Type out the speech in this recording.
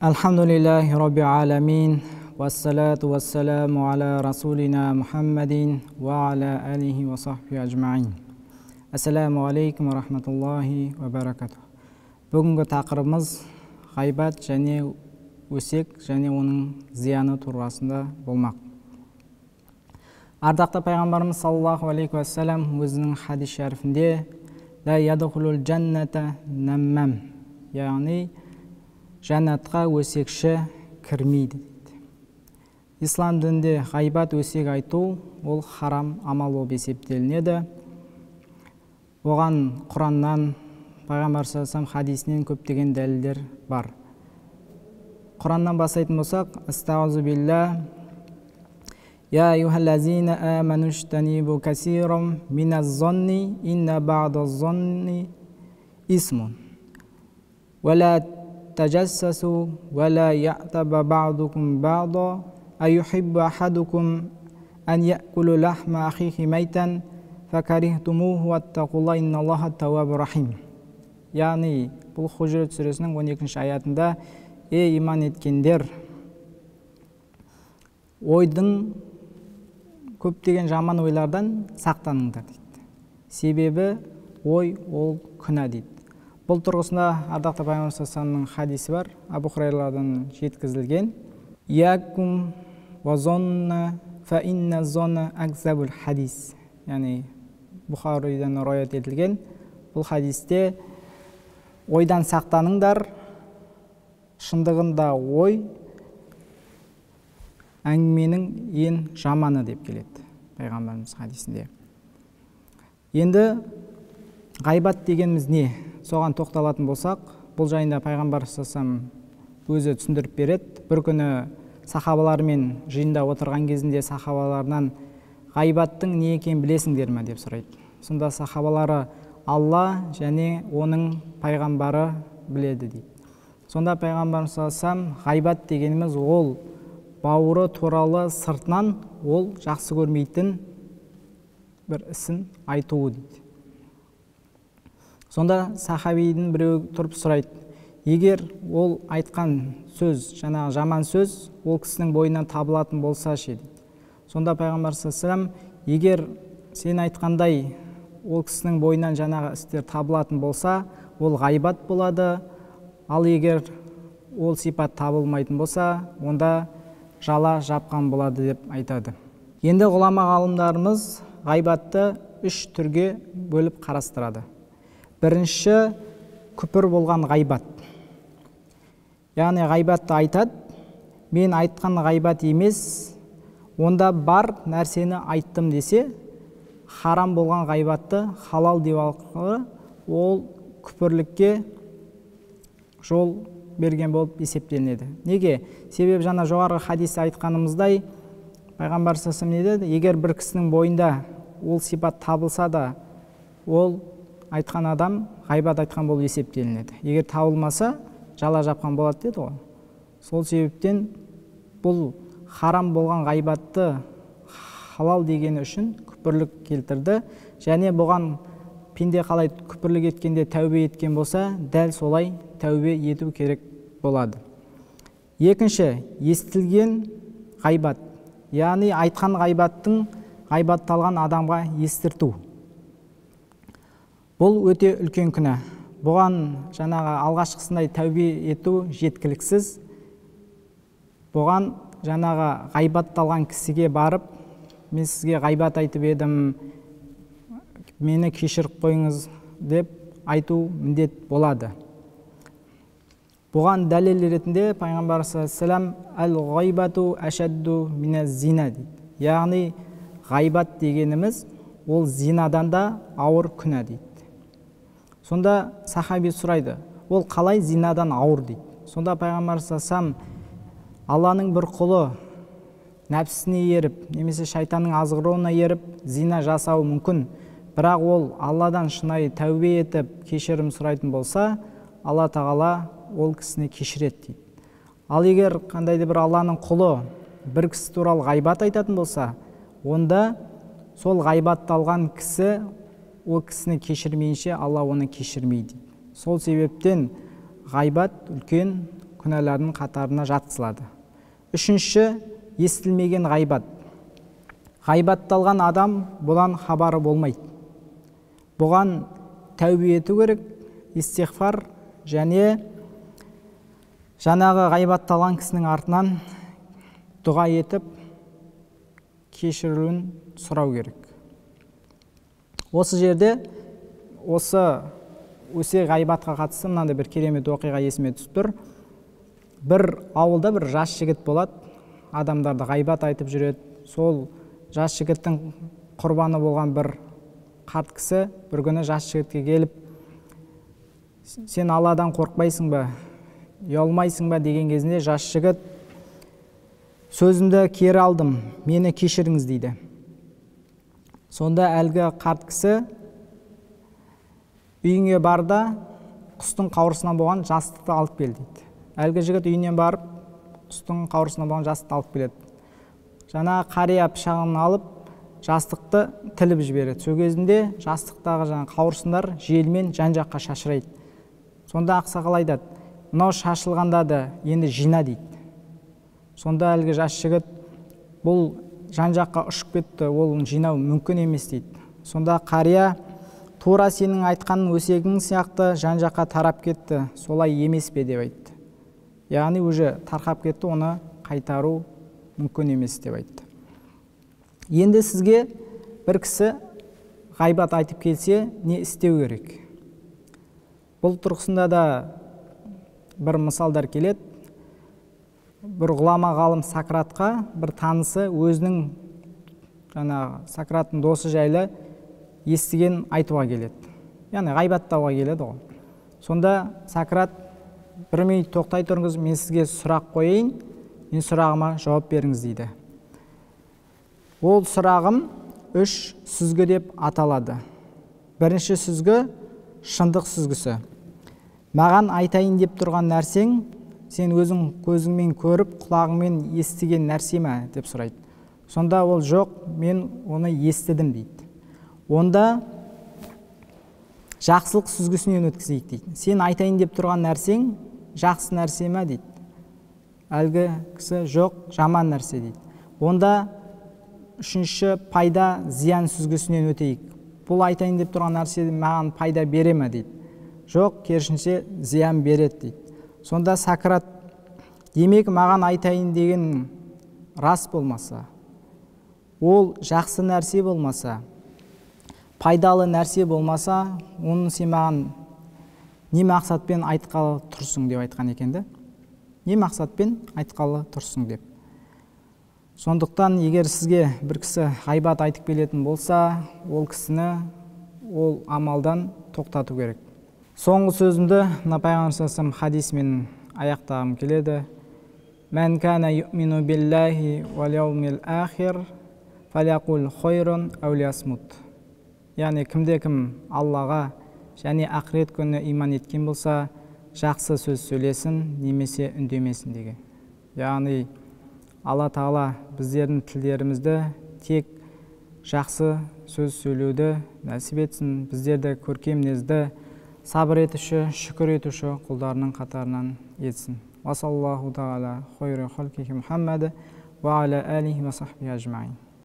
Alhamdulillahi Rabbil alamin, wassalatu wassalamu ala rasulina Muhammadin wa ala alihi wa sahbihi ajma'in. Assalamu alaikum wa rahmatullahi wa barakatuh. Бүгінгі тақырыбымыз ғайбат және өсек және оның зияны турасында болмақ. Ардақты пайғамбарымыз саллаллаху алейхи уассалам өзінің хадис шәрифінде «Ла ядхулул джанната наммам», яғни жәннатқа өсекші кірмейді дейді. Ислам дінінде ғайбат өсек айту ол харам амал болып есептелінеді. Оған Құраннан, пайғамбар саллаллаху хадисінен көптеген дәлелдер бар. Құраннан бастайтын болсақ, астағфиру билла, я айюхаллазина аману жтанибу касирам миназ-зонни инна ба'даз-зонни исмун вала тажассасу вала я'таба ба'дукум ба'да аюхиббу ахадукум ан я'кулу лахма ахихи майтан факарихтумуху ваттақулла инналлаха тауабур рахим. Яғни бұл Худжрат сүресінің 12-ші аятында: ей иман еткендер, ойдың көптеген жаман ойлардан сақтаныңдар дейді. Себебі ой ол күнә дейді. Бұл тұрғысында ардақты пайғамбар саллаллаху хадисі бар, Абу Хурайрадан жеткізілген: Якум ва зонна фа инна зонна акзабул хадис. Яғни Бұхаридан риуаят етілген бұл хадисте ойдан сақтаныңдар, шындығында ой әңгіменің ең жаманы деп келеді пайғамбарымыз хадисінде. Енді ғайбат дегеніміз не? Соған тоқталатын болсақ, бұл жайында пайғамбар саллаллаху өзі түсіндіріп береді. Бір күні сахабалармен жиында отырған кезінде сахабаларынан ғайбаттың не екенін білесіңдер ме деп сұрайды. Сонда сахабалары Алла және оның пайғамбары біледі дейді. Сонда пайғамбар саллаллаху ғайбат дегеніміз ол бауыры туралы сыртынан ол жақсы көрмейтін бір ісін айтуы дейді. Сонда сахабидің біреуі тұрып сұрайды: егер ол айтқан сөз, жаңағы жаман сөз, ол кісінің бойынан табылатын болса ше дейді. Сонда пайғамбар саллаллаху егер сен айтқандай ол кісінің бойынан жаңағы істер табылатын болса, ол ғайбат болады. Ал егер ол сипат табылмайтын болса, онда жала жапқан болады деп айтады. Енді ғұлама ғалымдарымыз ғайбатты 3 түрге бөліп қарастырады. Бірінші күпір болған ғайбат. Яғни ғайбатты айтады, мен айтқан ғайбат емес, онда бар нәрсені айттым десе, харам болған ғайбатты халал деп алғаны ол күпірлікке жол берген болып есептелінеді. Неге? Себебі жаңа жоғарғы хадисте айтқанымыздай, пайғамбар саллаллаху не деді? Егер бір кісінің бойында ол сипат табылса да, ол айтқан адам ғайбат айтқан болып есептелінеді. Егер табылмаса, жала жапқан болады деді ғой. Сол себептен бұл харам болған ғайбатты халал дегені үшін күпірлік келтірді. Және бұған пенде қалай күпірлік еткенде тәубе еткен болса, дәл солай тәубе ету керек болады. Екінші, естілген ғайбат. Яғни айтқан ғайбаттың ғайбатталған адамға естірту. Бұл өте үлкен күнә. Бұған жаңағы алғашқысындай тәубе ету жеткіліксіз. Бұған жаңағы ғайбатталған кісіге барып, мен сізге ғайбат айтып едім, мені кешіріп қойыңыз деп айту міндет болады. Бұған дәлел ретінде пайғамбар саллаллаху әл-ғайбату әшәдду миназ-зина дейді. Яғни ғайбат дегеніміз ол зинадан да ауыр күнә дейді. Сонда сахаби сұрайды: ол қалай зинадан ауыр дейді. Сонда пайғамбар саллаллаху Алланың бір құлы нәпсісіне еріп, немесе шайтанның азғыруына еріп, зина жасауы мүмкін. Бірақ ол Алладан шынайы тәубе етіп, кешірім сұрайтын болса, Алла тағала ол кісіні кешіреді дейді. Ал егер қандайды бір Алланың құлы бір кісі туралы ғайбат айтатын болса, онда сол ғайбатталған кісі ол кісіні кешірмейінше Алла оны кешірмейді. Сол себептен ғайбат үлкен күнәлардың қатарына жатқызылады. Үшінші, естілмеген ғайбат. Ғайбатталған адам бұдан хабары болмайды. Бұған тәубе ету керек, истиғфар, және жаңағы ғайбатталған кісінің артынан дұға етіп кешірілуін сұрау керек. Осы жерде өсе ғайбатқа қатысты мынандай бір керемет оқиға есіме түсіп тұр. Бір ауылда бір жас жігіт болады, адамдарды ғайбат айтып жүреді. Сол жас жігіттің құрбаны болған бір қарт кісі бір күні жас жігітке келіп, сен Алладан қорықпайсың ба, ұялмайсың ба деген кезінде жас жігіт, сөзімді кері алдым, мені кешіріңіз дейді. Сонда әлгі қарт кісі үйіңе бар да құстың қауырсынан болған жастықты алып кел дейді. Әлгі жігіт үйінен барып құстың қауырсынан болған жастықты алып келеді. Жаңа қария пышағын алып жастықты тіліп жібереді. Сол кезінде жастықтағы жаңа қауырсындар желмен жан-жаққа шашырайды. Сонда ақсақал айтады, мынау шашылғанда да енді жина дейді. Сонда әлгі жас жігіт, бұл жан-жаққа ұшып кетті, ол жинау мүмкін емес дейді. Сонда қария, тура сенің айтқаның өсегің сияқты жан-жаққа тарап кетті, солай емес пе деп айтты. Яғни уже тарқап кетті, оны қайтару мүмкін емес деп айтты. Енді сізге бір кісі ғайбат айтып келсе, не істеу керек? Бұл тұрғысында да бір мысалдар келеді. Бір ғұлама ғалым Сократқа бір танысы өзінің Сократтың досы жайлы естіген айтуға келеді. Яғни ғайбаттауға келеді ғой. Сонда Сократ, бір минут тоқтай тұрыңыз, мен сізге сұрақ қойайын, мен сұрағыма жауап беріңіз дейді. Ол сұрағым 3 сүзгі деп аталады. Бірінші сүзгі шындық сүзгісі. Маған айтайын деп тұрған нәрсең, сен өзің көзіңмен көріп, құлағыңмен естіген нәрсе ме деп сұрайды. Сонда ол жоқ, мен оны естідім дейді. Онда жақсылық сүзгісінен өткізейік дейді. Сен айтайын деп тұрған нәрсең жақсы нәрсе ме дейді. Әлгі кісі жоқ, жаман нәрсе дейді. Онда үшінші пайда зиян сүзгісінен өтейік. Бұл айтайын деп тұрған нәрсе маған пайда бере ме дейді. Жоқ, керісінше зиян береді дейді. Сонда Сократ, демек маған айтайын деген рас болмаса, ол жақсы нәрсе болмаса, пайдалы нәрсе болмаса, оның сен маған не мақсатпен айтқалы тұрсың деп айтқан екенді. Не мақсатпен айтқалы тұрсың деп. Сондықтан егер сізге бір кісі ғайбат айтып келетін болса, ол кісіні ол амалдан тоқтату керек. Соңғы сөзімді Пайғамбар хадисімен аяқтағым келеді. Мән кана юъмину биллахи вал яумил ахир фалякул хойрун ау лиясмут. Яғни кімде-кім Аллаға және ақырет күніне иман еткен болса, жақсы сөз сөйлесін, немесе үндемесін деген. Яғни Алла Тағала біздердің тілдерімізді тек жақсы сөз сөйлеуді нәсіп етсін, біздерді көркем мінезді, сабыр етуші, шүкір етуші құлдарының қатарынан етсін. Ва саллаллаху тағала хойру халқихи Мұхаммад ва аля алихи ва сахбихи ажмаин.